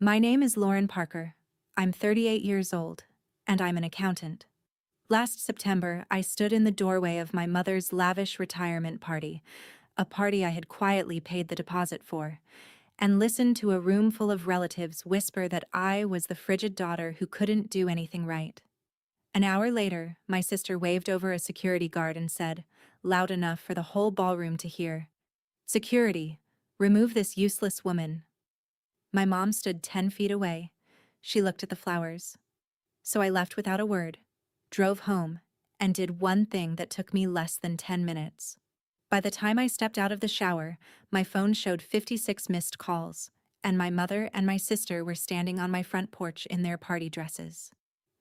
My name is Lauren Parker. I'm 38 years old, and I'm an accountant. Last September, I stood in the doorway of my mother's lavish retirement party, a party I had quietly paid the deposit for, and listened to a room full of relatives whisper that I was the frigid daughter who couldn't do anything right. An hour later, my sister waved over a security guard and said, loud enough for the whole ballroom to hear, "Security, remove this useless woman." My mom stood 10 feet away. She looked at the flowers. So I left without a word, drove home, and did one thing that took me less than 10 minutes. By the time I stepped out of the shower, my phone showed 56 missed calls, and my mother and my sister were standing on my front porch in their party dresses.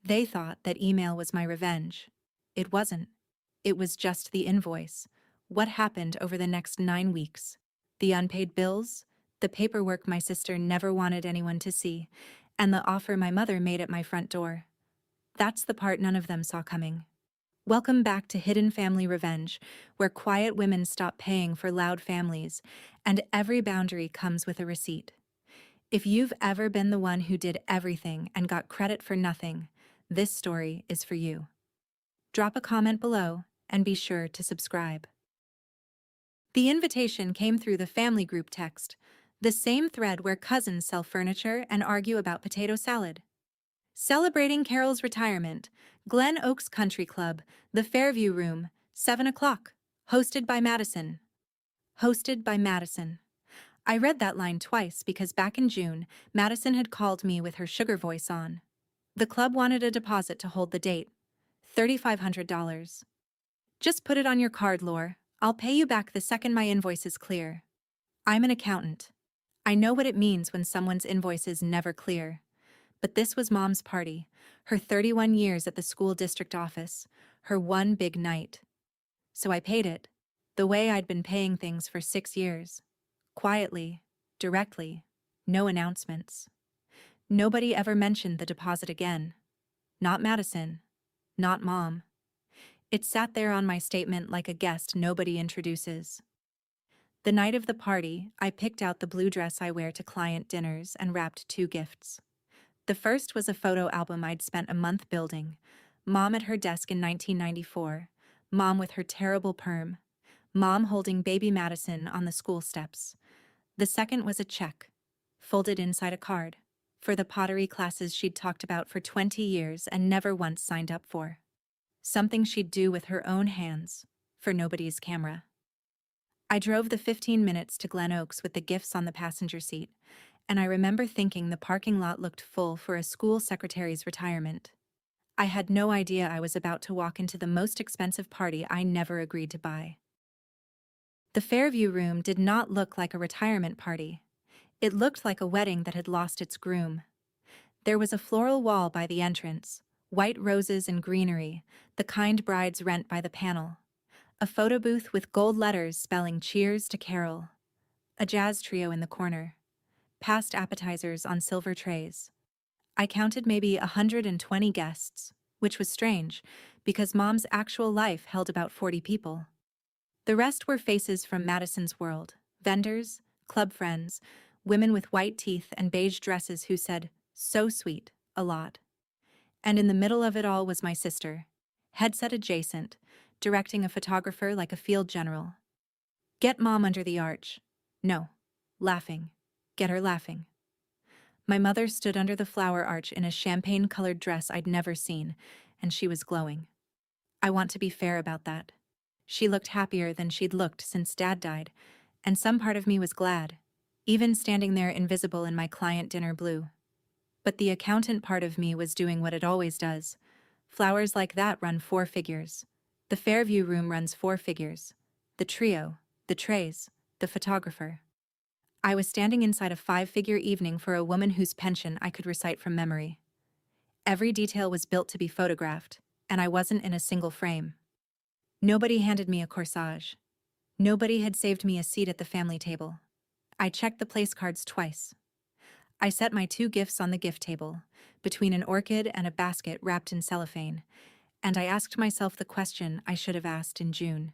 They thought that email was my revenge. It wasn't. It was just the invoice. What happened over the next 9 weeks? The unpaid bills, the paperwork my sister never wanted anyone to see, and the offer my mother made at my front door. That's the part none of them saw coming. Welcome back to Hidden Family Revenge, where quiet women stop paying for loud families, and every boundary comes with a receipt. If you've ever been the one who did everything and got credit for nothing, this story is for you. Drop a comment below and be sure to subscribe. The invitation came through the family group text, the same thread where cousins sell furniture and argue about potato salad. Celebrating Carol's retirement, Glen Oaks Country Club, the Fairview Room, 7 o'clock. Hosted by Madison. Hosted by Madison. I read that line twice because back in June, Madison had called me with her sugar voice on. The club wanted a deposit to hold the date. $3,500. Just put it on your card, Lore. I'll pay you back the second my invoice is clear. I'm an accountant. I know what it means when someone's invoice is never clear. But this was Mom's party, her 31 years at the school district office, her one big night. So I paid it, the way I'd been paying things for 6 years. Quietly, directly, no announcements. Nobody ever mentioned the deposit again. Not Madison. Not Mom. It sat there on my statement like a guest nobody introduces. The night of the party, I picked out the blue dress I wear to client dinners and wrapped 2 gifts. The first was a photo album I'd spent a month building. Mom at her desk in 1994. Mom with her terrible perm. Mom holding baby Madison on the school steps. The second was a check, folded inside a card, for the pottery classes she'd talked about for 20 years and never once signed up for. Something she'd do with her own hands, for nobody's camera. I drove the 15 minutes to Glen Oaks with the gifts on the passenger seat, and I remember thinking the parking lot looked full for a school secretary's retirement. I had no idea I was about to walk into the most expensive party I never agreed to buy. The Fairview Room did not look like a retirement party. It looked like a wedding that had lost its groom. There was a floral wall by the entrance, white roses and greenery, the kind brides rent by the panel. A photo booth with gold letters spelling "Cheers to Carol." A jazz trio in the corner. Past appetizers on silver trays. I counted maybe 120 guests, which was strange, because Mom's actual life held about 40 people. The rest were faces from Madison's world, vendors, club friends, women with white teeth and beige dresses who said, "So sweet," a lot. And in the middle of it all was my sister, headset adjacent, directing a photographer like a field general. Get Mom under the arch. No. Laughing. Get her laughing. My mother stood under the flower arch in a champagne-colored dress I'd never seen, and she was glowing. I want to be fair about that. She looked happier than she'd looked since Dad died, and some part of me was glad, even standing there invisible in my client dinner blue. But the accountant part of me was doing what it always does. Flowers like that run 4 figures. The Fairview Room runs 4 figures. The trio, the trays, the photographer. I was standing inside a 5-figure evening for a woman whose pension I could recite from memory. Every detail was built to be photographed, and I wasn't in a single frame. Nobody handed me a corsage. Nobody had saved me a seat at the family table. I checked the place cards twice. I set my 2 gifts on the gift table, between an orchid and a basket wrapped in cellophane, and I asked myself the question I should have asked in June.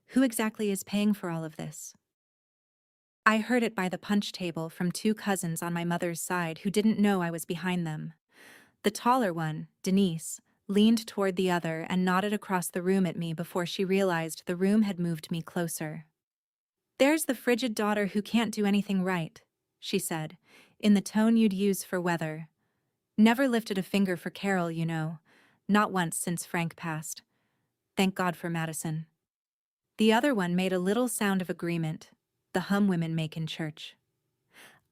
Who exactly is paying for all of this? I heard it by the punch table from two cousins on my mother's side who didn't know I was behind them. The taller one, Denise, leaned toward the other and nodded across the room at me before she realized the room had moved me closer. "There's the frigid daughter who can't do anything right," she said, in the tone you'd use for weather. "Never lifted a finger for Carol, you know. Not once since Frank passed. Thank God for Madison." The other one made a little sound of agreement, the hum women make in church.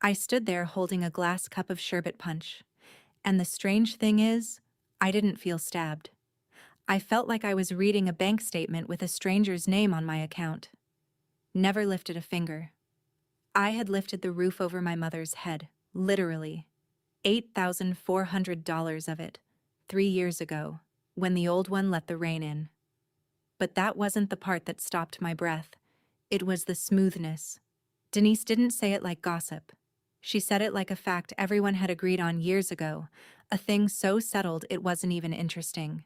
I stood there holding a glass cup of sherbet punch, and the strange thing is, I didn't feel stabbed. I felt like I was reading a bank statement with a stranger's name on my account. Never lifted a finger. I had lifted the roof over my mother's head, literally. $8,400 of it, 3 years ago, when the old one let the rain in. But that wasn't the part that stopped my breath. It was the smoothness. Denise didn't say it like gossip. She said it like a fact everyone had agreed on years ago, a thing so settled it wasn't even interesting.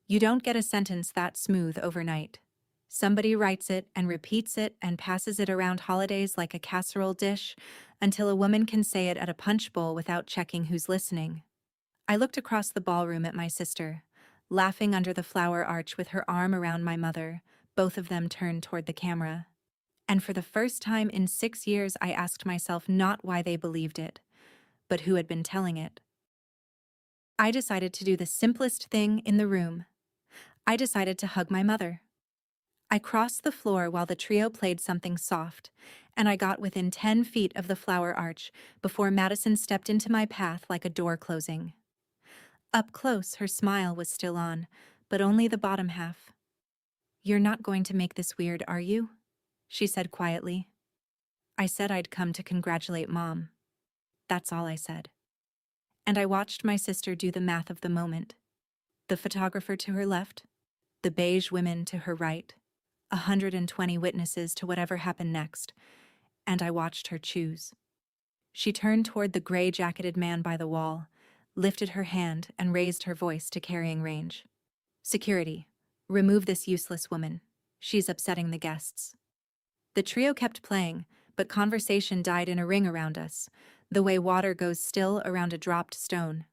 You don't get a sentence that smooth overnight. Somebody writes it and repeats it and passes it around holidays like a casserole dish until a woman can say it at a punch bowl without checking who's listening. I looked across the ballroom at my sister, laughing under the flower arch with her arm around my mother, both of them turned toward the camera. And for the first time in 6 years, I asked myself not why they believed it, but who had been telling it. I decided to do the simplest thing in the room. I decided to hug my mother. I crossed the floor while the trio played something soft, and I got within 10 feet of the flower arch before Madison stepped into my path like a door closing. Up close, her smile was still on, but only the bottom half. "You're not going to make this weird, are you?" she said quietly. I said I'd come to congratulate Mom. That's all I said. And I watched my sister do the math of the moment. The photographer to her left, the beige women to her right, 120 witnesses to whatever happened next, and I watched her choose. She turned toward the gray-jacketed man by the wall, lifted her hand and raised her voice to carrying range. "Security, remove this useless woman. She's upsetting the guests." The trio kept playing, but conversation died in a ring around us, the way water goes still around a dropped stone.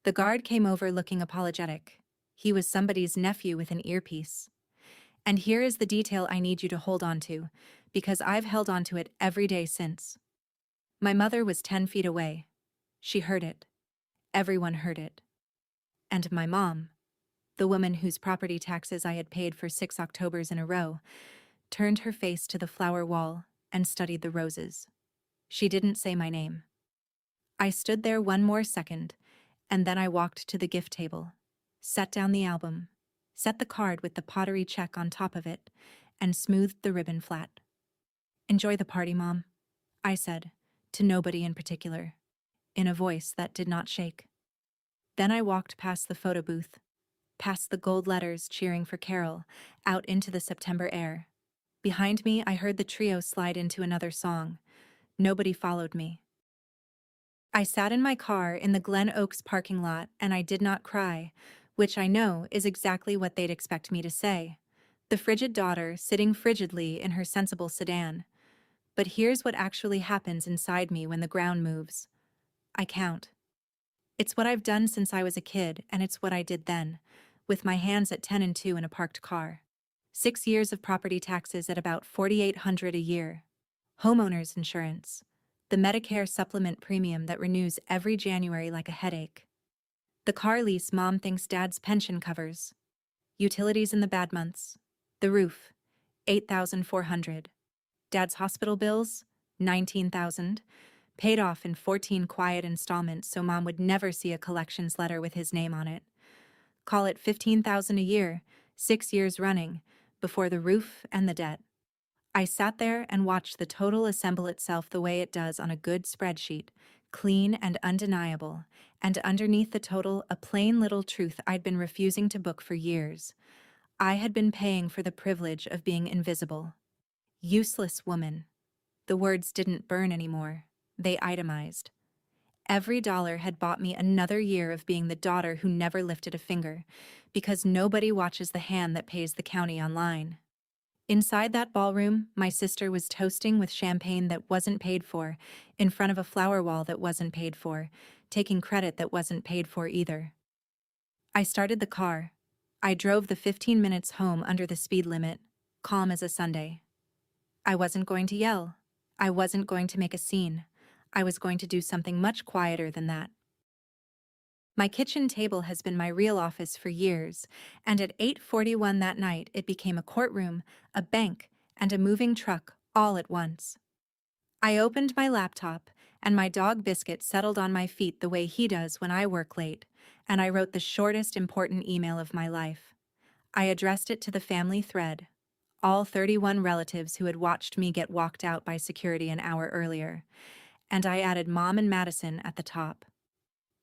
The guard came over looking apologetic. He was somebody's nephew with an earpiece. And here is the detail I need you to hold on to, because I've held on to it every day since. My mother was 10 feet away. She heard it. Everyone heard it. And my mom, the woman whose property taxes I had paid for 6 Octobers in a row, turned her face to the flower wall and studied the roses. She didn't say my name. I stood there one more second, and then I walked to the gift table, set down the album, set the card with the pottery check on top of it, and smoothed the ribbon flat. "Enjoy the party, Mom," I said, to nobody in particular, in a voice that did not shake. Then I walked past the photo booth, past the gold letters cheering for Carol, out into the September air. Behind me, I heard the trio slide into another song. Nobody followed me. I sat in my car in the Glen Oaks parking lot and I did not cry, which I know is exactly what they'd expect me to say. The frigid daughter sitting frigidly in her sensible sedan. But here's what actually happens inside me when the ground moves. I count. It's what I've done since I was a kid, and it's what I did then, with my hands at 10 and 2 in a parked car. 6 years of property taxes at about $4,800 a year. Homeowners insurance. The Medicare supplement premium that renews every January like a headache. The car lease Mom thinks Dad's pension covers. Utilities in the bad months. The roof, $8,400. Dad's hospital bills, $19,000. Paid off in 14 quiet installments so Mom would never see a collections letter with his name on it. Call it $15,000 a year, 6 years running, before the roof and the debt. I sat there and watched the total assemble itself the way it does on a good spreadsheet, clean and undeniable, and underneath the total a plain little truth I'd been refusing to book for years. I had been paying for the privilege of being invisible. Useless woman. The words didn't burn anymore. They itemized. Every dollar had bought me another year of being the daughter who never lifted a finger, because nobody watches the hand that pays the county online. Inside that ballroom, my sister was toasting with champagne that wasn't paid for, in front of a flower wall that wasn't paid for, taking credit that wasn't paid for either. I started the car. I drove the 15 minutes home under the speed limit, calm as a Sunday. I wasn't going to yell. I wasn't going to make a scene. I was going to do something much quieter than that. My kitchen table has been my real office for years, and at 8:41 that night it became a courtroom, a bank, and a moving truck all at once. I opened my laptop, and my dog Biscuit settled on my feet the way he does when I work late, and I wrote the shortest important email of my life. I addressed it to the family thread, all 31 relatives who had watched me get walked out by security an hour earlier, and I added Mom and Madison at the top.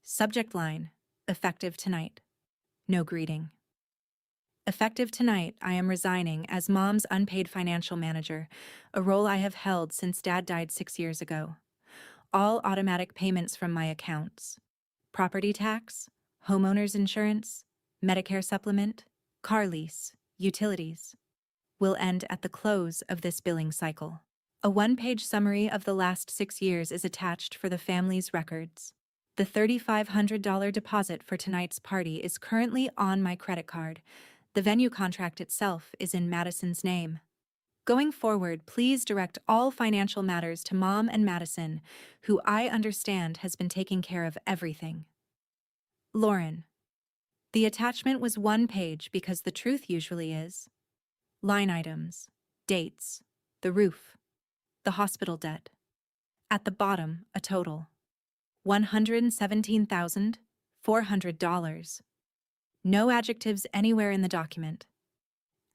Subject line: effective tonight. No greeting. Effective tonight, I am resigning as Mom's unpaid financial manager, a role I have held since Dad died 6 years ago. All automatic payments from my accounts: property tax, homeowner's insurance, Medicare supplement, car lease, utilities, will end at the close of this billing cycle. A one-page summary of the last 6 years is attached for the family's records. The $3,500 deposit for tonight's party is currently on my credit card. The venue contract itself is in Madison's name. Going forward, please direct all financial matters to Mom and Madison, who I understand has been taking care of everything. Lauren. The attachment was one page because the truth usually is. Line items, dates, the roof, the hospital debt. At the bottom, a total: $117,400. No adjectives anywhere in the document.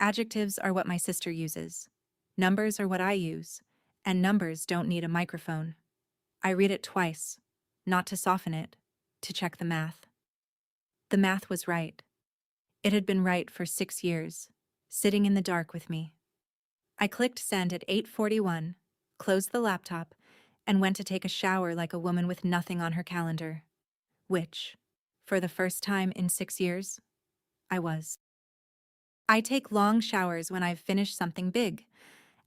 Adjectives are what my sister uses. Numbers are what I use, and numbers don't need a microphone. I read it twice, not to soften it, to check the math. The math was right. It had been right for 6 years, sitting in the dark with me. I clicked send at 8:41, closed the laptop, and went to take a shower like a woman with nothing on her calendar. Which, for the first time in 6 years, I was. I take long showers when I've finished something big.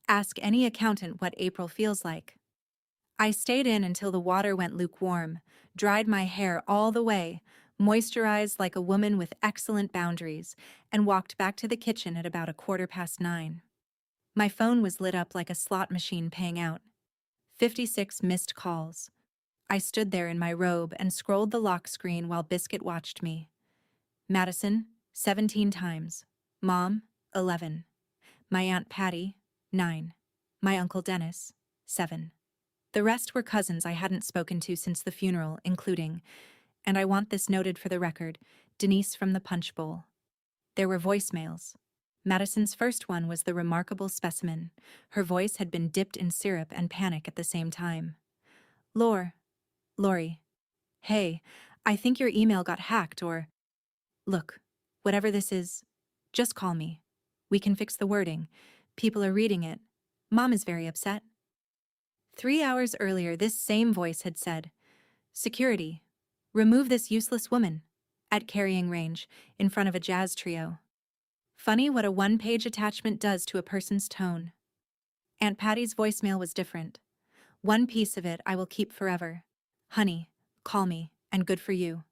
Ask any accountant what April feels like. I stayed in until the water went lukewarm, dried my hair all the way, moisturized like a woman with excellent boundaries, and walked back to the kitchen at about 9:15. My phone was lit up like a slot machine paying out. 56 missed calls. I stood there in my robe and scrolled the lock screen while Biscuit watched me. Madison, 17 times. Mom, 11. My Aunt Patty, 9. My Uncle Dennis, 7. The rest were cousins I hadn't spoken to since the funeral, including, and I want this noted for the record, Denise from the Punch Bowl. There were voicemails. Madison's first one was the remarkable specimen. Her voice had been dipped in syrup and panic at the same time. Lori. Hey, I think your email got hacked or... Look, whatever this is, just call me. We can fix the wording. People are reading it. Mom is very upset. 3 hours earlier, this same voice had said, "Security, remove this useless woman," at carrying range, in front of a jazz trio. Funny what a one-page attachment does to a person's tone. Aunt Patty's voicemail was different. One piece of it I will keep forever. "Honey, call me, and good for you."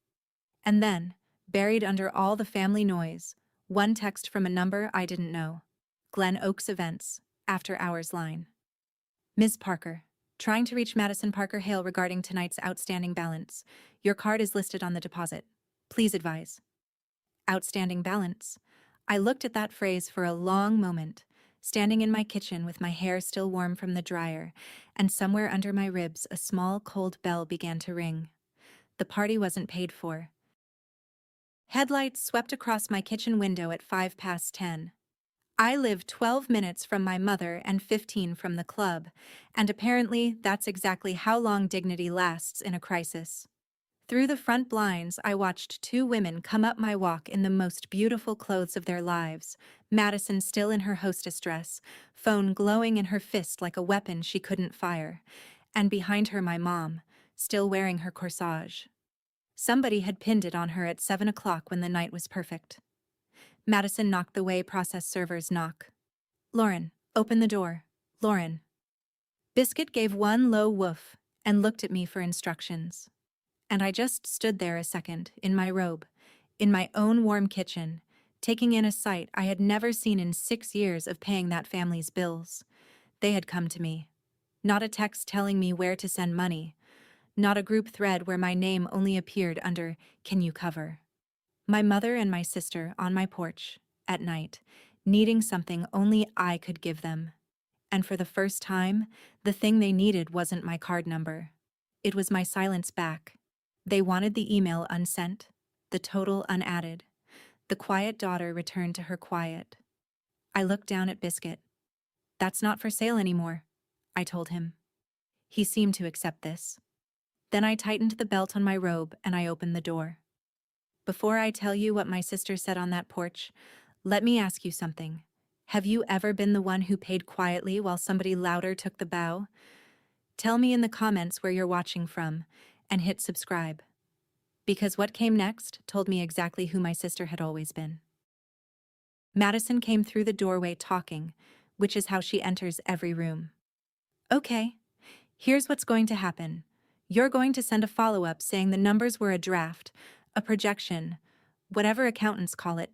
And then, buried under all the family noise, one text from a number I didn't know. Glen Oaks Events, after hours line. Ms. Parker, trying to reach Madison Parker Hale regarding tonight's outstanding balance. Your card is listed on the deposit. Please advise. Outstanding balance. I looked at that phrase for a long moment, standing in my kitchen with my hair still warm from the dryer, and somewhere under my ribs a small cold bell began to ring. The party wasn't paid for. Headlights swept across my kitchen window at 10:05. I live 12 minutes from my mother and 15 from the club, and apparently that's exactly how long dignity lasts in a crisis. Through the front blinds, I watched 2 women come up my walk in the most beautiful clothes of their lives, Madison still in her hostess dress, phone glowing in her fist like a weapon she couldn't fire, and behind her my mom, still wearing her corsage. Somebody had pinned it on her at 7 o'clock when the night was perfect. Madison knocked the way process servers knock. Lauren, open the door. Lauren. Biscuit gave one low woof and looked at me for instructions. And I just stood there a second, in my robe, in my own warm kitchen, taking in a sight I had never seen in 6 years of paying that family's bills. They had come to me. Not a text telling me where to send money. Not a group thread where my name only appeared under, "Can you cover?" My mother and my sister on my porch, at night, needing something only I could give them. And for the first time, the thing they needed wasn't my card number. It was my silence back. They wanted the email unsent, the total unadded. The quiet daughter returned to her quiet. I looked down at Biscuit. "That's not for sale anymore," I told him. He seemed to accept this. Then I tightened the belt on my robe and I opened the door. Before I tell you what my sister said on that porch, let me ask you something. Have you ever been the one who paid quietly while somebody louder took the bow? Tell me in the comments where you're watching from, and hit subscribe. Because what came next told me exactly who my sister had always been. Madison came through the doorway talking, which is how she enters every room. "Okay, here's what's going to happen. You're going to send a follow-up saying the numbers were a draft, a projection, whatever accountants call it,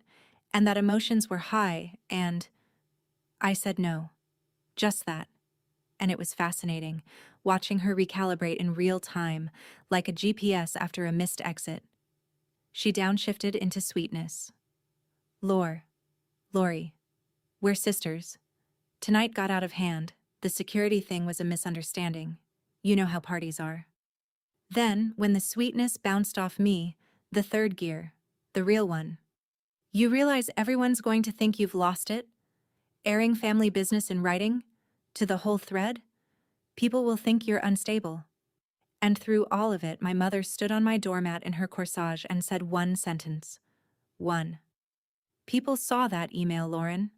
and that emotions were high, and..." I said no. Just that. And it was fascinating, watching her recalibrate in real time, like a GPS after a missed exit. She downshifted into sweetness. Lori, we're sisters. Tonight got out of hand. The security thing was a misunderstanding. You know how parties are." Then, when the sweetness bounced off me, the third gear, the real one. "You realize everyone's going to think you've lost it? Airing family business in writing? To the whole thread? People will think you're unstable." And through all of it, my mother stood on my doormat in her corsage and said one sentence. One. "People saw that email, Lauren."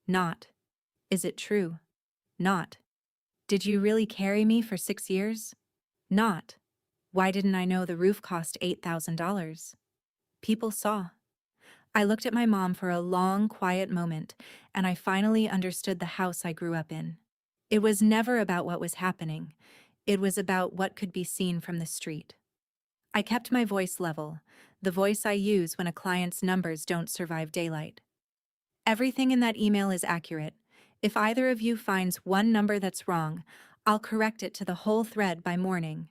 Not. "Is it true?" Not. "Did you really carry me for 6 years?" Not. "Why didn't I know the roof cost $8,000? People saw. I looked at my mom for a long, quiet moment, and I finally understood the house I grew up in. It was never about what was happening. It was about what could be seen from the street. I kept my voice level, the voice I use when a client's numbers don't survive daylight. "Everything in that email is accurate. If either of you finds one number that's wrong, I'll correct it to the whole thread by morning."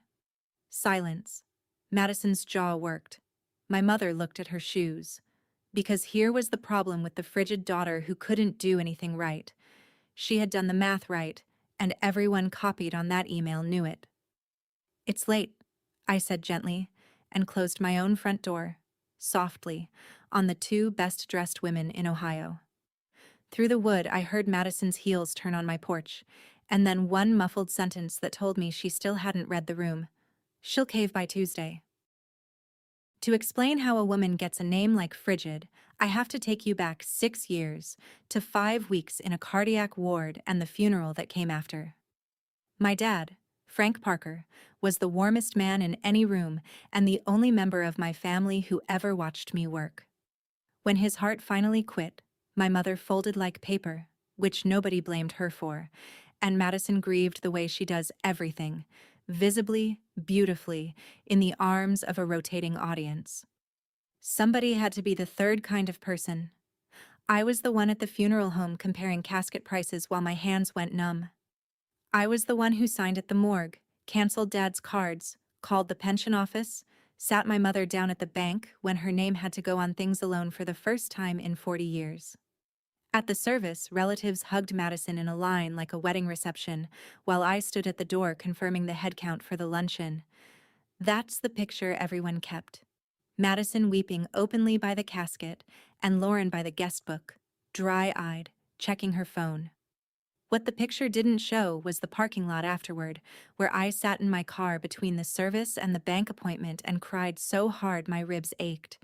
Silence. Madison's jaw worked. My mother looked at her shoes. Because here was the problem with the frigid daughter who couldn't do anything right. She had done the math right, and everyone copied on that email knew it. "It's late," I said gently, and closed my own front door, softly, on the 2 best-dressed women in Ohio. Through the wood, I heard Madison's heels turn on my porch, and then one muffled sentence that told me she still hadn't read the room. "She'll cave by Tuesday." To explain how a woman gets a name like Frigid, I have to take you back 6 years, to 5 weeks in a cardiac ward and the funeral that came after. My dad, Frank Parker, was the warmest man in any room and the only member of my family who ever watched me work. When his heart finally quit, my mother folded like paper, which nobody blamed her for, and Madison grieved the way she does everything, visibly, beautifully, in the arms of a rotating audience. Somebody had to be the third kind of person. I was the one at the funeral home comparing casket prices while my hands went numb. I was the one who signed at the morgue, canceled Dad's cards, called the pension office, sat my mother down at the bank when her name had to go on things alone for the first time in 40 years. At the service, relatives hugged Madison in a line like a wedding reception, while I stood at the door confirming the head count for the luncheon. That's the picture everyone kept. Madison weeping openly by the casket, and Lauren by the guest book, dry-eyed, checking her phone. What the picture didn't show was the parking lot afterward, where I sat in my car between the service and the bank appointment and cried so hard my ribs ached,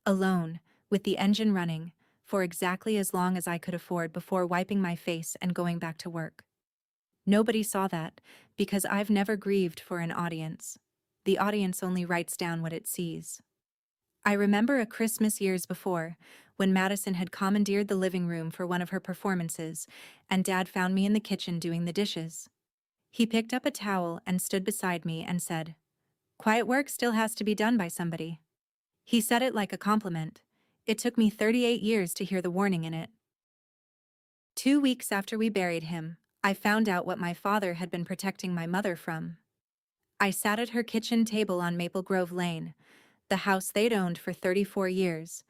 alone, with the engine running, for exactly as long as I could afford before wiping my face and going back to work. Nobody saw that, because I've never grieved for an audience. The audience only writes down what it sees. I remember a Christmas years before, when Madison had commandeered the living room for one of her performances, and Dad found me in the kitchen doing the dishes. He picked up a towel and stood beside me and said, "Quiet work still has to be done by somebody." He said it like a compliment. It took me 38 years to hear the warning in it. 2 weeks after we buried him, I found out what my father had been protecting my mother from. I sat at her kitchen table on Maple Grove Lane, the house they'd owned for 34 years,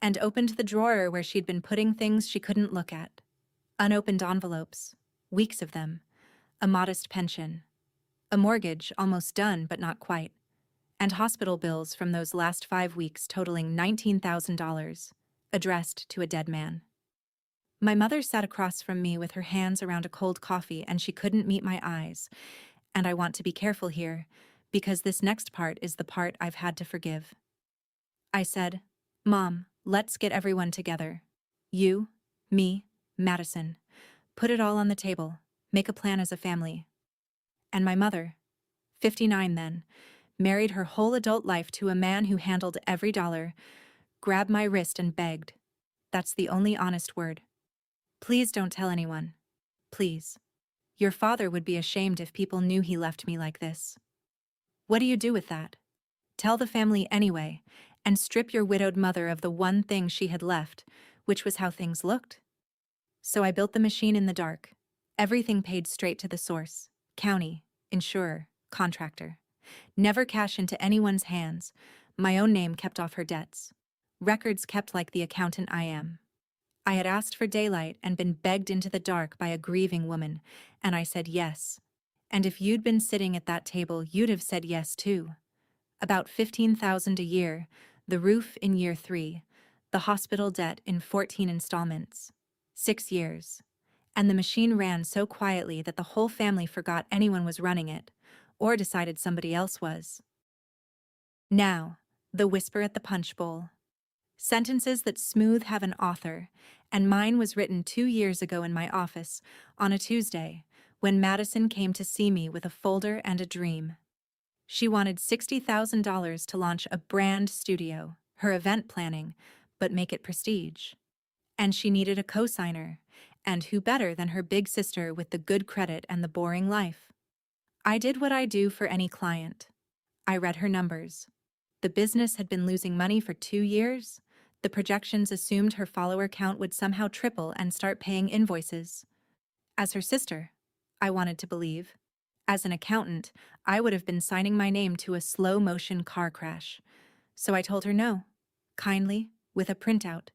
and opened the drawer where she'd been putting things she couldn't look at. Unopened envelopes, weeks of them, a modest pension, a mortgage almost done but not quite, and hospital bills from those last 5 weeks totaling $19,000, addressed to a dead man. My mother sat across from me with her hands around a cold coffee, and she couldn't meet my eyes. And I want to be careful here, because this next part is the part I've had to forgive. I said, "Mom, let's get everyone together. You, me, Madison. Put it all on the table. Make a plan as a family." And my mother, 59 then, married her whole adult life to a man who handled every dollar, grabbed my wrist and begged. That's the only honest word. "Please don't tell anyone. Please. Your father would be ashamed if people knew he left me like this." What do you do with that? Tell the family anyway, and strip your widowed mother of the one thing she had left, which was how things looked. So I built the machine in the dark. Everything paid straight to the source: county, insurer, contractor. Never cash into anyone's hands. My own name kept off her debts. Records kept like the accountant I am. I had asked for daylight and been begged into the dark by a grieving woman, and I said yes. And if you'd been sitting at that table, you'd have said yes too. About $15,000 a year, the roof in year 3, the hospital debt in 14 installments. 6 years. And the machine ran so quietly that the whole family forgot anyone was running it, or decided somebody else was. Now, the whisper at the punch bowl. Sentences that smooth have an author, and mine was written 2 years ago in my office, on a Tuesday, when Madison came to see me with a folder and a dream. She wanted $60,000 to launch a brand studio, her event planning, but make it prestige. And she needed a co-signer, and who better than her big sister with the good credit and the boring life? I did what I do for any client. I read her numbers. The business had been losing money for 2 years. The projections assumed her follower count would somehow triple and start paying invoices. As her sister, I wanted to believe. As an accountant, I would have been signing my name to a slow-motion car crash. So I told her no, kindly, with a printout,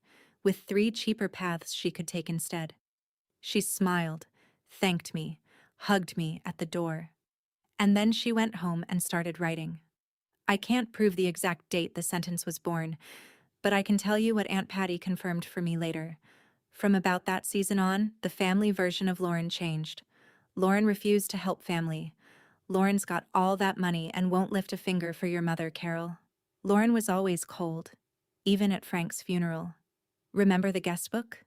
with 3 cheaper paths she could take instead. She smiled, thanked me, hugged me at the door. And then she went home and started writing. I can't prove the exact date the sentence was born, but I can tell you what Aunt Patty confirmed for me later. From about that season on, the family version of Lauren changed. Lauren refused to help family. Lauren's got all that money and won't lift a finger for your mother, Carol. Lauren was always cold, even at Frank's funeral. Remember the guest book?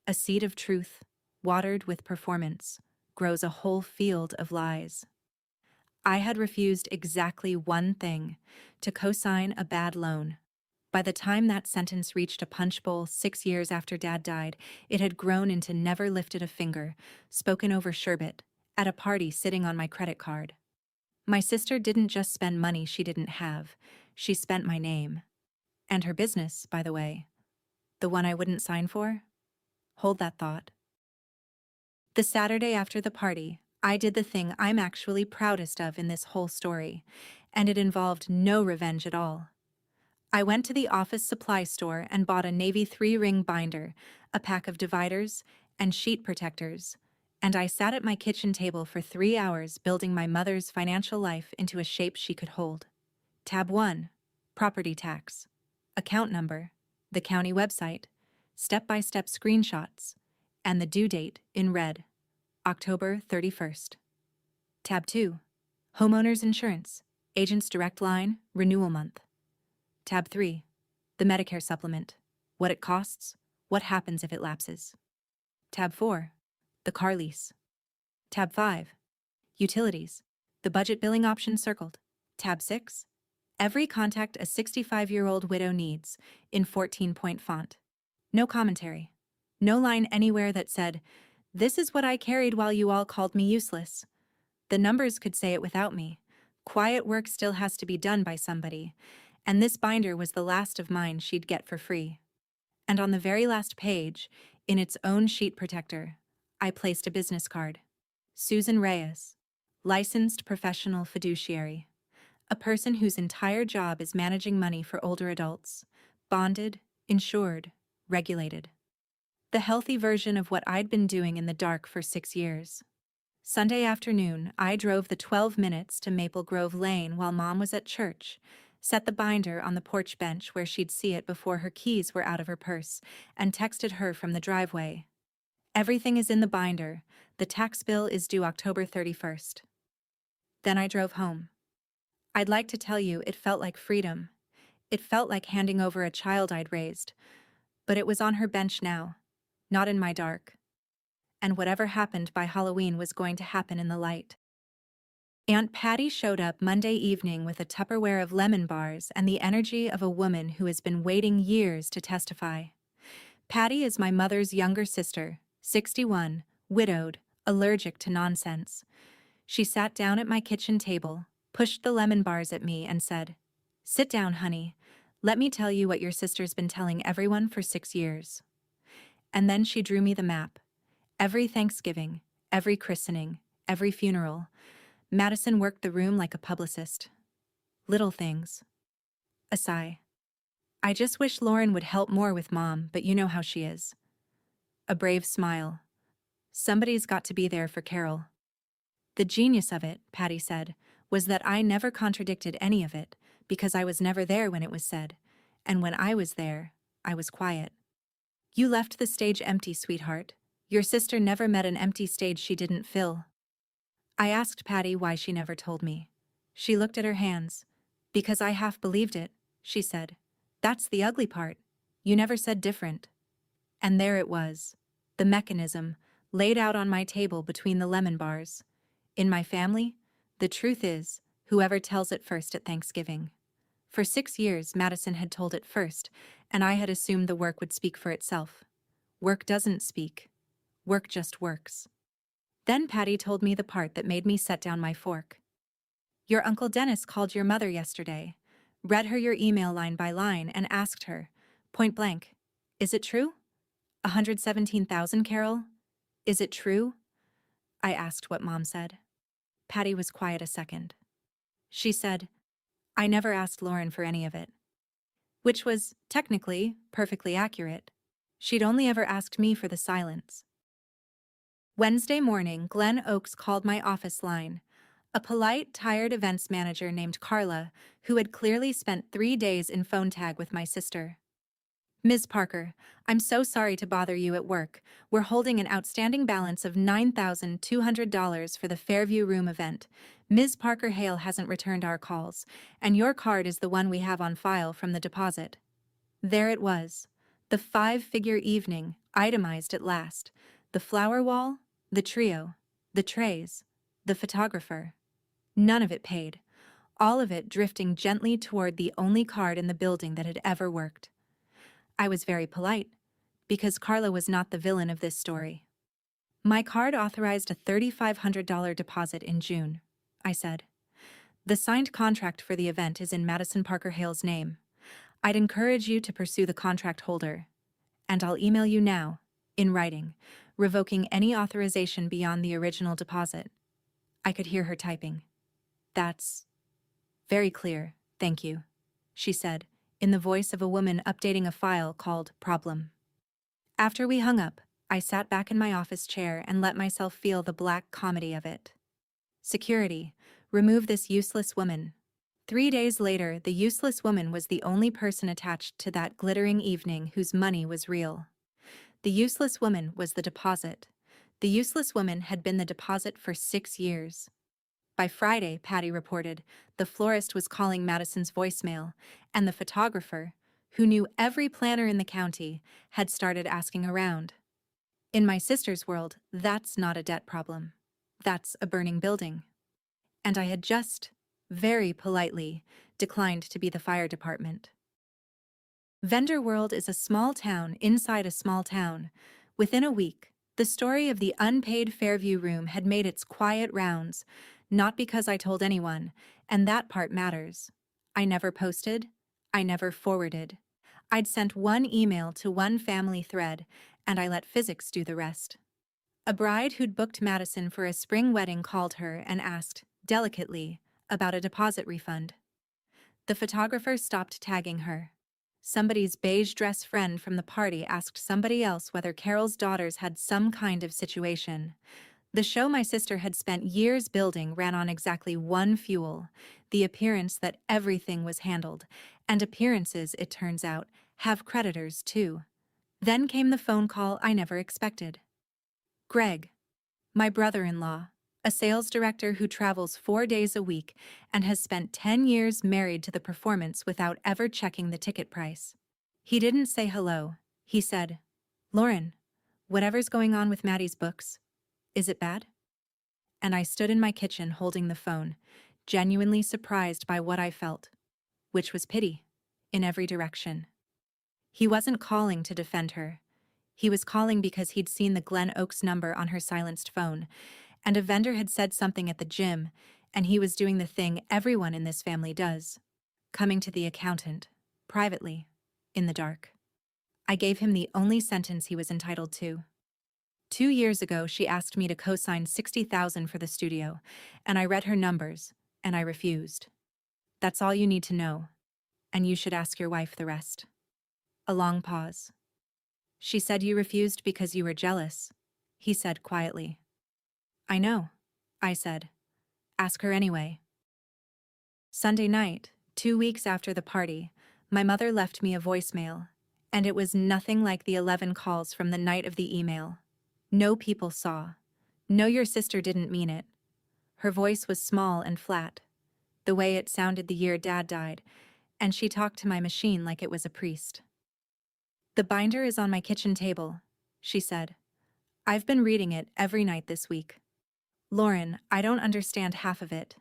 A seed of truth, watered with performance, grows a whole field of lies. I had refused exactly one thing: to co-sign a bad loan. By the time that sentence reached a punch bowl 6 years after Dad died, it had grown into never lifted a finger, spoken over sherbet, at a party sitting on my credit card. My sister didn't just spend money she didn't have, she spent my name. And her business, by the way. The one I wouldn't sign for? Hold that thought. The Saturday after the party, I did the thing I'm actually proudest of in this whole story, and it involved no revenge at all. I went to the office supply store and bought a navy 3-ring binder, a pack of dividers, and sheet protectors, and I sat at my kitchen table for 3 hours building my mother's financial life into a shape she could hold. Tab 1, property tax. Account number, the county website, step-by-step screenshots, and the due date in red, October 31st. Tab 2, homeowner's insurance, agent's direct line, renewal month. Tab 3, the Medicare supplement, what it costs, what happens if it lapses. Tab 4, the car lease. Tab 5, utilities, the budget billing option circled. Tab 6, every contact a 65-year-old widow needs, in 14-point font. No commentary. No line anywhere that said, "This is what I carried while you all called me useless." The numbers could say it without me. Quiet work still has to be done by somebody, and this binder was the last of mine she'd get for free. And on the very last page, in its own sheet protector, I placed a business card. Susan Reyes, licensed professional fiduciary. A person whose entire job is managing money for older adults. Bonded, insured, regulated. The healthy version of what I'd been doing in the dark for 6 years. Sunday afternoon, I drove the 12 minutes to Maple Grove Lane while Mom was at church, set the binder on the porch bench where she'd see it before her keys were out of her purse, and texted her from the driveway. Everything is in the binder. The tax bill is due October 31st. Then I drove home. I'd like to tell you it felt like freedom. It felt like handing over a child I'd raised. But it was on her bench now, not in my dark. And whatever happened by Halloween was going to happen in the light. Aunt Patty showed up Monday evening with a Tupperware of lemon bars and the energy of a woman who has been waiting years to testify. Patty is my mother's younger sister, 61, widowed, allergic to nonsense. She sat down at my kitchen table, pushed the lemon bars at me, and said, "Sit down, honey. Let me tell you what your sister's been telling everyone for 6 years." And then she drew me the map. Every Thanksgiving, every christening, every funeral, Madison worked the room like a publicist. Little things. A sigh. "I just wish Lauren would help more with Mom, but you know how she is." A brave smile. "Somebody's got to be there for Carol." The genius of it, Patty said, was that I never contradicted any of it, because I was never there when it was said, and when I was there, I was quiet. "You left the stage empty, sweetheart. Your sister never met an empty stage she didn't fill." I asked Patty why she never told me. She looked at her hands. "Because I half believed it," she said. "That's the ugly part. You never said different." And there it was. The mechanism, laid out on my table between the lemon bars. In my family, the truth is, whoever tells it first at Thanksgiving. For 6 years, Madison had told it first, and I had assumed the work would speak for itself. Work doesn't speak. Work just works. Then Patty told me the part that made me set down my fork. "Your Uncle Dennis called your mother yesterday, read her your email line by line, and asked her, point blank, 'Is it true? 117,000, Carol? Is it true?'" I asked what Mom said. Patty was quiet a second. She said, "I never asked Lauren for any of it." Which was, technically, perfectly accurate. She'd only ever asked me for the silence. Wednesday morning, Glenn Oakes called my office line. A polite, tired events manager named Carla, who had clearly spent 3 days in phone tag with my sister. "Ms. Parker, I'm so sorry to bother you at work. We're holding an outstanding balance of $9,200 for the Fairview Room event. Ms. Parker Hale hasn't returned our calls, and your card is the one we have on file from the deposit." There it was. The 5-figure evening, itemized at last. The flower wall, the trio, the trays, the photographer. None of it paid. All of it drifting gently toward the only card in the building that had ever worked. I was very polite, because Carla was not the villain of this story. "My card authorized a $3,500 deposit in June," I said. "The signed contract for the event is in Madison Parker Hale's name. I'd encourage you to pursue the contract holder. And I'll email you now, in writing, revoking any authorization beyond the original deposit." I could hear her typing. "That's very clear, thank you," she said, in the voice of a woman updating a file called Problem. After we hung up, I sat back in my office chair and let myself feel the black comedy of it. Security, remove this useless woman. 3 days later, the useless woman was the only person attached to that glittering evening whose money was real. The useless woman was the deposit. The useless woman had been the deposit for 6 years. By Friday, Patty reported, the florist was calling Madison's voicemail, and the photographer, who knew every planner in the county, had started asking around. In my sister's world, that's not a debt problem. That's a burning building. And I had just, very politely, declined to be the fire department. Vendor World is a small town inside a small town. Within a week, the story of the unpaid Fairview room had made its quiet rounds, not because I told anyone, and that part matters. I never posted. I never forwarded. I'd sent one email to one family thread, and I let physics do the rest. A bride who'd booked Madison for a spring wedding called her and asked, delicately, about a deposit refund. The photographer stopped tagging her. Somebody's beige dress friend from the party asked somebody else whether Carol's daughters had some kind of situation. The show my sister had spent years building ran on exactly one fuel, the appearance that everything was handled, and appearances, it turns out, have creditors too. Then came the phone call I never expected. Greg, my brother-in-law, a sales director who travels 4 days a week and has spent 10 years married to the performance without ever checking the ticket price. He didn't say hello. He said, "Lauren, whatever's going on with Maddie's books, is it bad?" And I stood in my kitchen holding the phone, genuinely surprised by what I felt, which was pity, in every direction. He wasn't calling to defend her. He was calling because he'd seen the Glen Oaks number on her silenced phone, and a vendor had said something at the gym, and he was doing the thing everyone in this family does, coming to the accountant, privately, in the dark. I gave him the only sentence he was entitled to. 2 years ago, she asked me to co-sign $60,000 for the studio, and I read her numbers, and I refused. That's all you need to know, and you should ask your wife the rest. A long pause. She said you refused because you were jealous, he said quietly. I know, I said. Ask her anyway. Sunday night, 2 weeks after the party, my mother left me a voicemail, and it was nothing like the 11 calls from the night of the email. No people saw. No, your sister didn't mean it. Her voice was small and flat, the way it sounded the year Dad died, and she talked to my machine like it was a priest. The binder is on my kitchen table, she said. I've been reading it every night this week. Lauren, I don't understand half of it.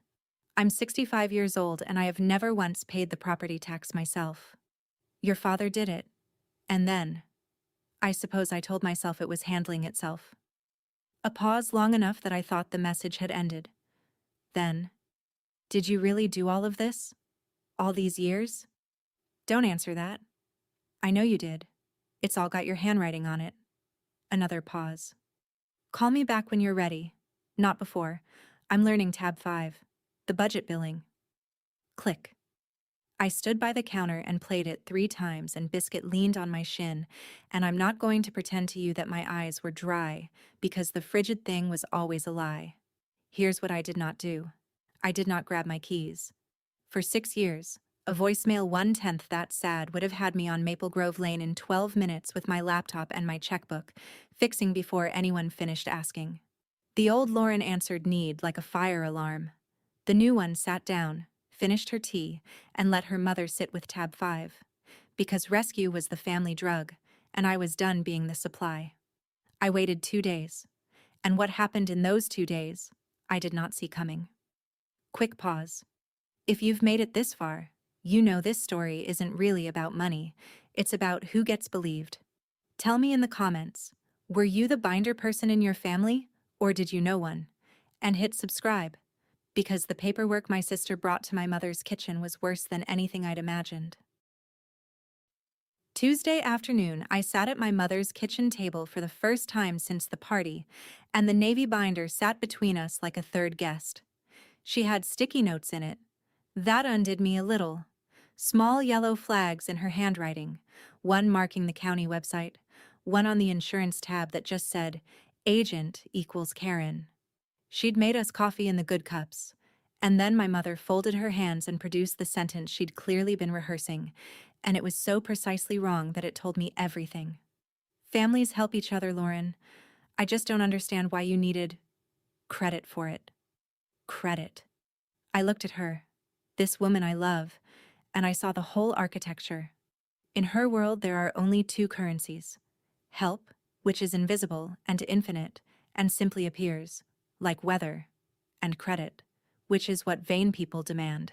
I'm 65 years old and I have never once paid the property tax myself. Your father did it. And then, I suppose I told myself it was handling itself. A pause long enough that I thought the message had ended. Then, did you really do all of this? All these years? Don't answer that. I know you did. It's all got your handwriting on it. Another pause. Call me back when you're ready. Not before. I'm learning tab 5. The budget billing. Click. I stood by the counter and played it 3 times, and Biscuit leaned on my shin, and I'm not going to pretend to you that my eyes were dry, because the frigid thing was always a lie. Here's what I did not do. I did not grab my keys. For 6 years, a voicemail 1/10 that sad would have had me on Maple Grove Lane in 12 minutes with my laptop and my checkbook, fixing before anyone finished asking. The old Lauren answered need like a fire alarm. The new one sat down, finished her tea, and let her mother sit with tab 5. Because rescue was the family drug, and I was done being the supply. I waited 2 days. And what happened in those 2 days, I did not see coming. Quick pause. If you've made it this far, you know this story isn't really about money. It's about who gets believed. Tell me in the comments, were you the binder person in your family, or did you know one? And hit subscribe, because the paperwork my sister brought to my mother's kitchen was worse than anything I'd imagined. Tuesday afternoon, I sat at my mother's kitchen table for the first time since the party, and the navy binder sat between us like a third guest. She had sticky notes in it. That undid me a little. Small yellow flags in her handwriting, one marking the county website, one on the insurance tab that just said, Agent equals Karen. She'd made us coffee in the good cups, and then my mother folded her hands and produced the sentence she'd clearly been rehearsing, and it was so precisely wrong that it told me everything. Families help each other, Lauren. I just don't understand why you needed credit for it. Credit. I looked at her, this woman I love, and I saw the whole architecture. In her world, there are only 2 currencies. Help, which is invisible and infinite, and simply appears, like weather, and credit, which is what vain people demand.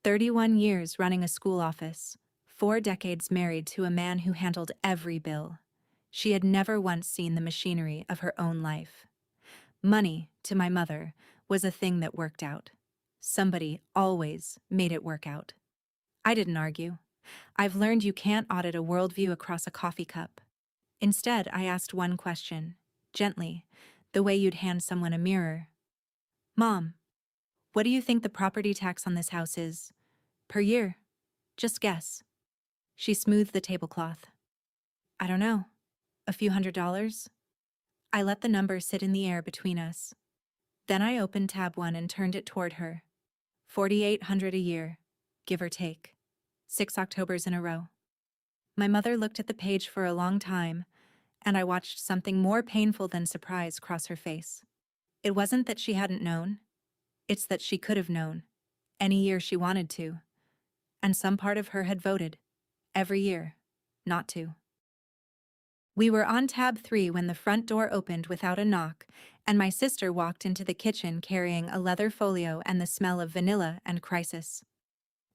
31 years running a school office, 4 decades married to a man who handled every bill. She had never once seen the machinery of her own life. Money, to my mother, was a thing that worked out. Somebody always made it work out. I didn't argue. I've learned you can't audit a worldview across a coffee cup. Instead, I asked one question, gently, the way you'd hand someone a mirror. Mom, what do you think the property tax on this house is? Per year? Just guess. She smoothed the tablecloth. I don't know. A few $100s? I let the number sit in the air between us. Then I opened tab 1 and turned it toward her. 4,800 a year, give or take. 6 Octobers in a row. My mother looked at the page for a long time, and I watched something more painful than surprise cross her face. It wasn't that she hadn't known. It's that she could have known, any year she wanted to. And some part of her had voted, every year, not to. We were on tab 3 when the front door opened without a knock, and my sister walked into the kitchen carrying a leather folio and the smell of vanilla and crisis.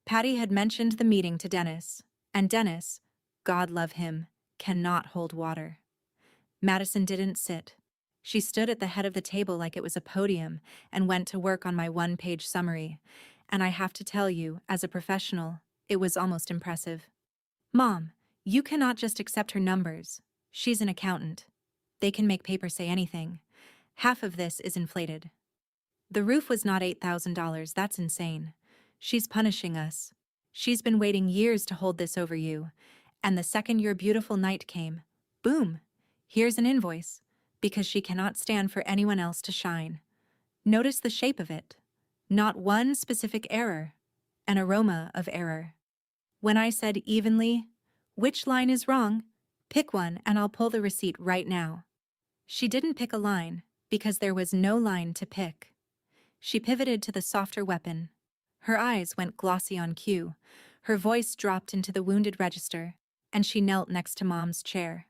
Patty had mentioned the meeting to Dennis, and Dennis, God love him, cannot hold water. Madison didn't sit. She stood at the head of the table like it was a podium and went to work on my one-page summary, and I have to tell you, as a professional, it was almost impressive. Mom, you cannot just accept her numbers. She's an accountant. They can make paper say anything. Half of this is inflated. The roof was not $8,000, that's insane. She's punishing us. She's been waiting years to hold this over you, and the second your beautiful night came, boom, here's an invoice, because she cannot stand for anyone else to shine. Notice the shape of it. Not one specific error, an aroma of error. When I said evenly, which line is wrong? Pick one and I'll pull the receipt right now. She didn't pick a line, because there was no line to pick. She pivoted to the softer weapon. Her eyes went glossy on cue, her voice dropped into the wounded register, and she knelt next to Mom's chair.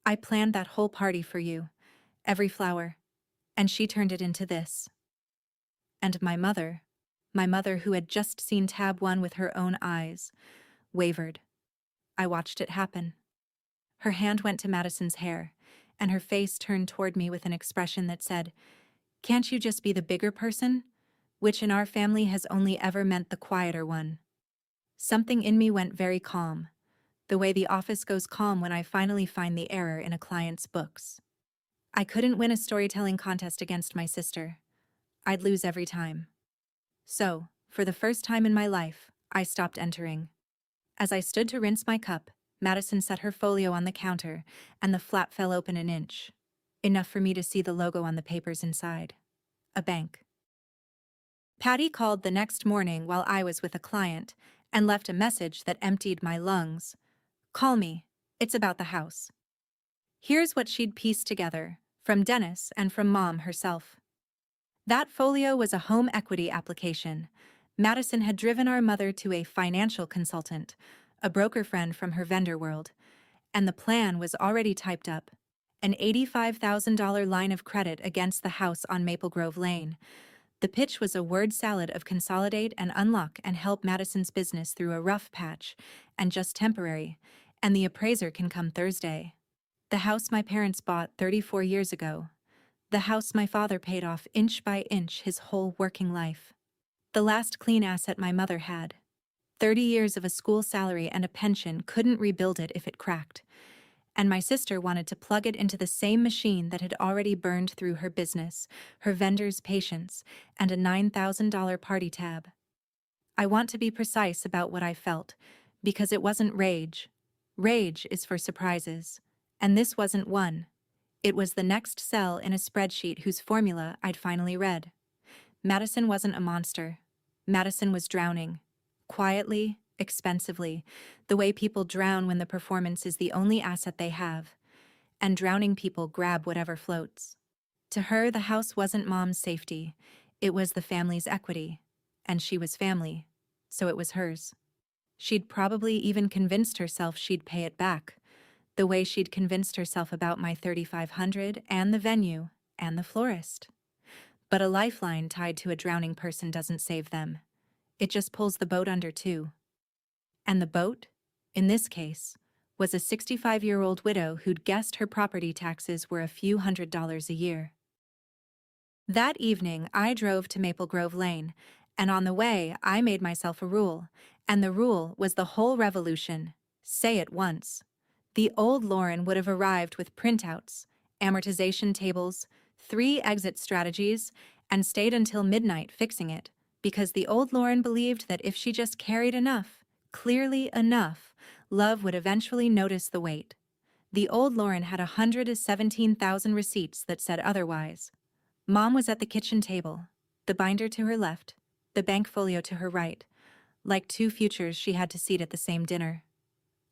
I planned that whole party for you, every flower, and she turned it into this. And my mother who had just seen tab 1 with her own eyes, wavered. I watched it happen. Her hand went to Madison's hair, and her face turned toward me with an expression that said, "Can't you just be the bigger person?" Which in our family has only ever meant the quieter one. Something in me went very calm, the way the office goes calm when I finally find the error in a client's books. I couldn't win a storytelling contest against my sister. I'd lose every time. So, for the first time in my life, I stopped entering. As I stood to rinse my cup, Madison set her folio on the counter, and the flap fell open an inch. Enough for me to see the logo on the papers inside. A bank. Patty called the next morning while I was with a client, and left a message that emptied my lungs. Call me. It's about the house. Here's what she'd pieced together, from Dennis and from Mom herself. That folio was a home equity application. Madison had driven our mother to a financial consultant, a broker friend from her vendor world, and the plan was already typed up. An $85,000 line of credit against the house on Maple Grove Lane. The pitch was a word salad of consolidate and unlock and help Madison's business through a rough patch, and just temporary, and the appraiser can come Thursday. The house my parents bought 34 years ago. The house my father paid off inch by inch his whole working life. The last clean asset my mother had. 30 years of a school salary and a pension couldn't rebuild it if it cracked. And my sister wanted to plug it into the same machine that had already burned through her business, her vendor's patience, and a $9,000 party tab. I want to be precise about what I felt, because it wasn't rage. Rage is for surprises. And this wasn't one. It was the next cell in a spreadsheet whose formula I'd finally read. Madison wasn't a monster. Madison was drowning. Quietly, expensively, the way people drown when the performance is the only asset they have. And drowning people grab whatever floats. To her, the house wasn't Mom's safety. It was the family's equity. And she was family, so it was hers. She'd probably even convinced herself she'd pay it back, the way she'd convinced herself about my 3,500 and the venue and the florist. But a lifeline tied to a drowning person doesn't save them. It just pulls the boat under too. And the boat? In this case, was a 65-year-old widow who'd guessed her property taxes were a few $100s a year. That evening, I drove to Maple Grove Lane, and on the way, I made myself a rule, and the rule was the whole revolution. Say it once. The old Lauren would have arrived with printouts, amortization tables, 3 exit strategies, and stayed until midnight fixing it, because the old Lauren believed that if she just carried enough, clearly enough, love would eventually notice the weight. The old Lauren had 117,000 receipts that said otherwise. Mom was at the kitchen table, the binder to her left, the bank folio to her right, like 2 futures she had to seat at the same dinner.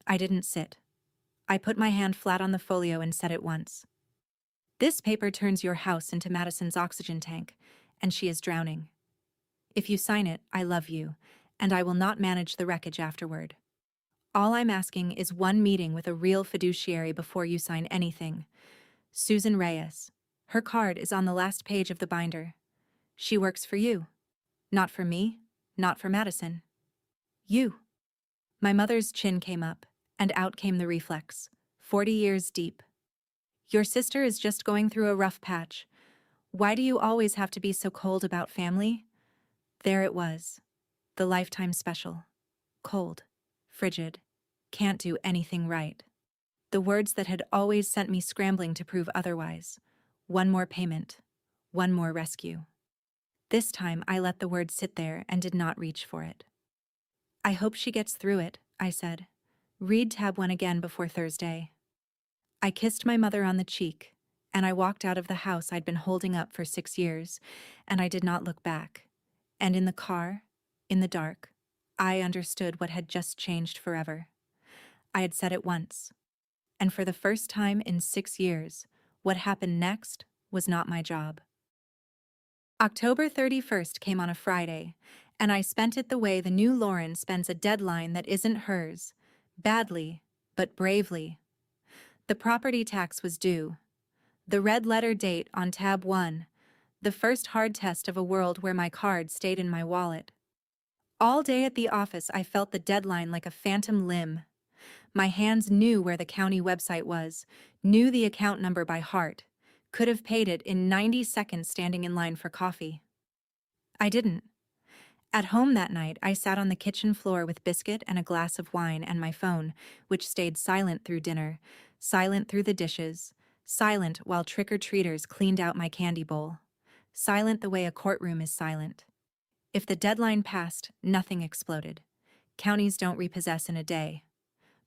I didn't sit. I put my hand flat on the folio and said it once. This paper turns your house into Madison's oxygen tank, and she is drowning. If you sign it, I love you, and I will not manage the wreckage afterward. All I'm asking is one meeting with a real fiduciary before you sign anything. Susan Reyes. Her card is on the last page of the binder. She works for you. Not for me, not for Madison. You. My mother's chin came up, and out came the reflex, 40 years deep. Your sister is just going through a rough patch. Why do you always have to be so cold about family? There it was. The lifetime special. Cold. Frigid. Can't do anything right. The words that had always sent me scrambling to prove otherwise. One more payment. One more rescue. This time I let the word sit there and did not reach for it. I hope she gets through it, I said. Read tab 1 again before Thursday. I kissed my mother on the cheek, and I walked out of the house I'd been holding up for 6 years, and I did not look back. And in the car, in the dark, I understood what had just changed forever. I had said it once, and for the first time in 6 years, what happened next was not my job. October 31st came on a Friday, and I spent it the way the new Lauren spends a deadline that isn't hers, badly, but bravely. The property tax was due. The red letter date on tab 1, the first hard test of a world where my card stayed in my wallet. All day at the office I felt the deadline like a phantom limb. My hands knew where the county website was, knew the account number by heart, could have paid it in 90 seconds standing in line for coffee. I didn't. At home that night, I sat on the kitchen floor with biscuit and a glass of wine and my phone, which stayed silent through dinner, silent through the dishes, silent while trick-or-treaters cleaned out my candy bowl, silent the way a courtroom is silent. If the deadline passed, nothing exploded. Counties don't repossess in a day.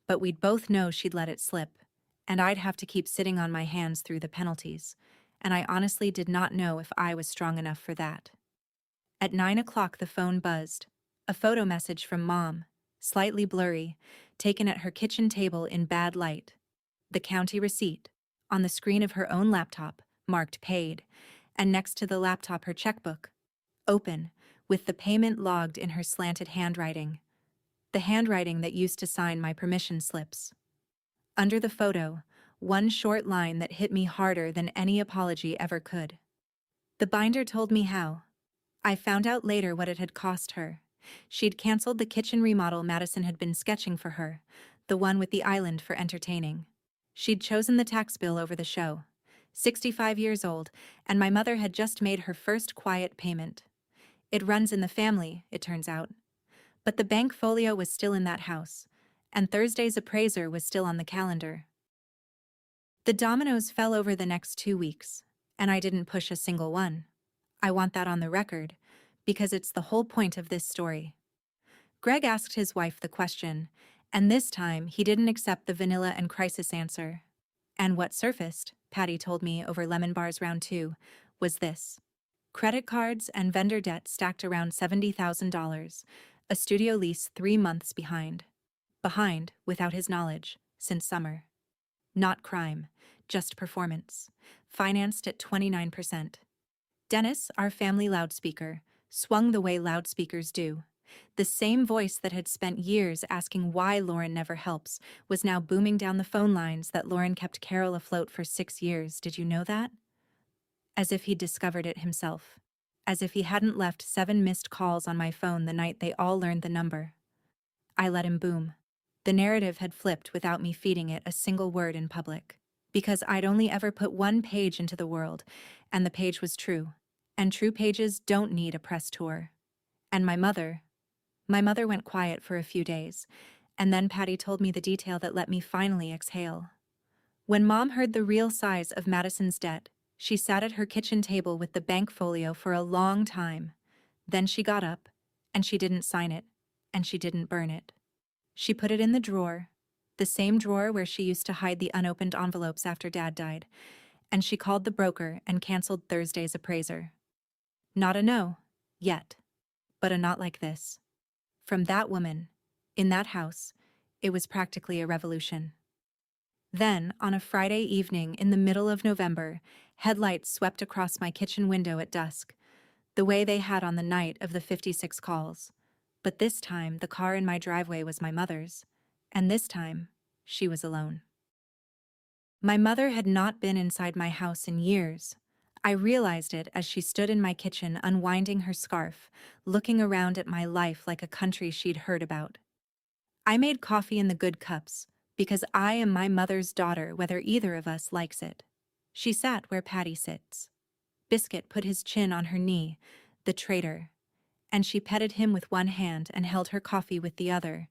But we'd both know she'd let it slip, and I'd have to keep sitting on my hands through the penalties, and I honestly did not know if I was strong enough for that. At 9 o'clock the phone buzzed. A photo message from Mom, slightly blurry, taken at her kitchen table in bad light. The county receipt, on the screen of her own laptop, marked paid, and next to the laptop her checkbook, open, with the payment logged in her slanted handwriting. The handwriting that used to sign my permission slips. Under the photo, one short line that hit me harder than any apology ever could. The binder told me how. I found out later what it had cost her. She'd canceled the kitchen remodel Madison had been sketching for her, the one with the island for entertaining. She'd chosen the tax bill over the show. 65 years old, and my mother had just made her first quiet payment. It runs in the family, it turns out. But the bank folio was still in that house, and Thursday's appraiser was still on the calendar. The dominoes fell over the next 2 weeks, and I didn't push a single one. I want that on the record, because it's the whole point of this story. Greg asked his wife the question, and this time he didn't accept the vanilla and crisis answer. And what surfaced, Patty told me over lemon bars round 2, was this. Credit cards and vendor debt stacked around $70,000, a studio lease 3 months behind. Behind, without his knowledge, since summer. Not crime, just performance. Financed at 29%. Dennis, our family loudspeaker, swung the way loudspeakers do. The same voice that had spent years asking why Lauren never helps was now booming down the phone lines that Lauren kept Carol afloat for 6 years. Did you know that? As if he'd discovered it himself. As if he hadn't left 7 missed calls on my phone the night they all learned the number. I let him boom. The narrative had flipped without me feeding it a single word in public. Because I'd only ever put one page into the world, and the page was true. And true pages don't need a press tour. And my mother went quiet for a few days, and then Patty told me the detail that let me finally exhale. When Mom heard the real size of Madison's debt, she sat at her kitchen table with the bank folio for a long time. Then she got up, and she didn't sign it, and she didn't burn it. She put it in the drawer, the same drawer where she used to hide the unopened envelopes after Dad died, and she called the broker and canceled Thursday's appraiser. Not a no, yet, but a not like this. From that woman, in that house, it was practically a revolution. Then, on a Friday evening in the middle of November, headlights swept across my kitchen window at dusk, the way they had on the night of the 56 calls. But this time, the car in my driveway was my mother's, and this time, she was alone. My mother had not been inside my house in years. I realized it as she stood in my kitchen unwinding her scarf, looking around at my life like a country she'd heard about. I made coffee in the good cups, because I am my mother's daughter whether either of us likes it. She sat where Patty sits. Biscuit put his chin on her knee, the traitor, and she petted him with one hand and held her coffee with the other,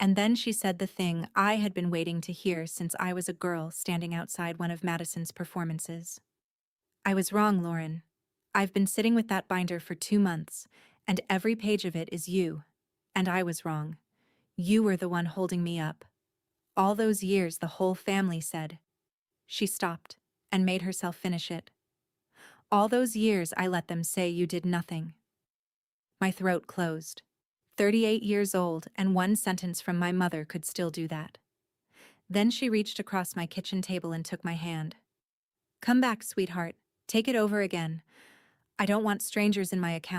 and then she said the thing I had been waiting to hear since I was a girl standing outside one of Madison's performances. I was wrong, Lauren. I've been sitting with that binder for 2 months, and every page of it is you. And I was wrong. You were the one holding me up. All those years the whole family said. She stopped and made herself finish it. All those years I let them say you did nothing. My throat closed. 38 years old, and one sentence from my mother could still do that. Then she reached across my kitchen table and took my hand. Come back, sweetheart. Take it over again. I don't want strangers in my account.